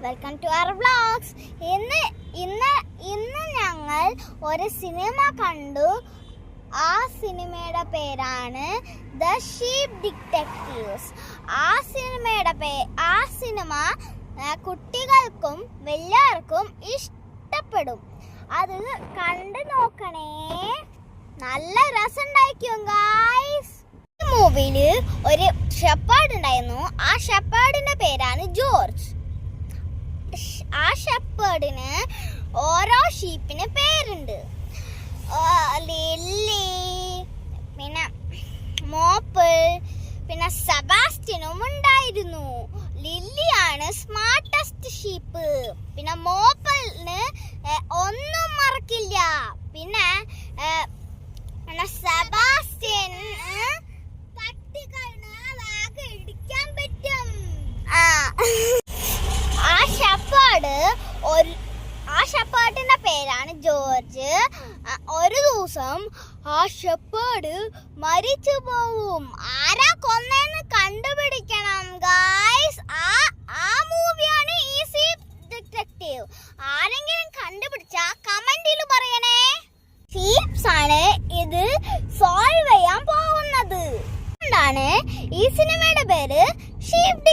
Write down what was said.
Welcome to our vlogs. ഇന്ന് ഞങ്ങൾ ഒരു സിനിമ കണ്ടു. ആ സിനിമയുടെ പേരാണ് ദ ഷീപ്പ് ഡിറ്റക്റ്റീവ്സ്. ആ സിനിമ കുട്ടികൾക്കും വലിയവർക്കും ഇഷ്ടപ്പെടും. അത് കണ്ടു നോക്കണേ, നല്ല രസമുണ്ടായിരിക്കും ഗായ്സ്. ഈ മൂവിയില് ഒരു ഷെപ്പേർഡ് ഉണ്ടായിരുന്നു. ആ ഷെപ്പേർഡിന്റെ പേരാണ് ജോർജ്. ആ ഷെപ്പേർഡിന് ഓരോ ഷീപ്പിന് പേരുണ്ട്. ലില്ലി, പിന്നെ മോപ്പിൾ, പിന്നെ സെബാസ്റ്റ്യനും ഉണ്ടായിരുന്നു. ലില്ലിയാണ് സ്മാർട്ടസ്റ്റ് ഷീപ്പ്. പിന്നെ മോപ്പിളിന് ഒന്നും മറക്കില്ല. പിന്നെ സെബാസ്റ്റ്യൻ ഇടിക്കാൻ പറ്റും. ആ ഷെപ്പേർഡിന്റെ പേരാണ് ജോർജ്. ഒരു ദിവസം ആ ഷെപ്പേർഡ് മരിച്ചു പോവും. ആരാ കൊന്നെന്ന് കണ്ടുപിടിക്കണം ഗായ്സ്. ആ മൂവിയാണ് ഈസി ഡിറ്റക്റ്റീവ്. ആരെങ്കിലും കണ്ടുപിടിച്ചാ കമന്റിൽ പറയണേ. ഷീപ്സ് ആണ് ഇത് സോൾവ് ചെയ്യാൻ പോകുന്നത്. അതുകൊണ്ടാണ് ഈ സിനിമയുടെ പേര് ഷീപ്പ്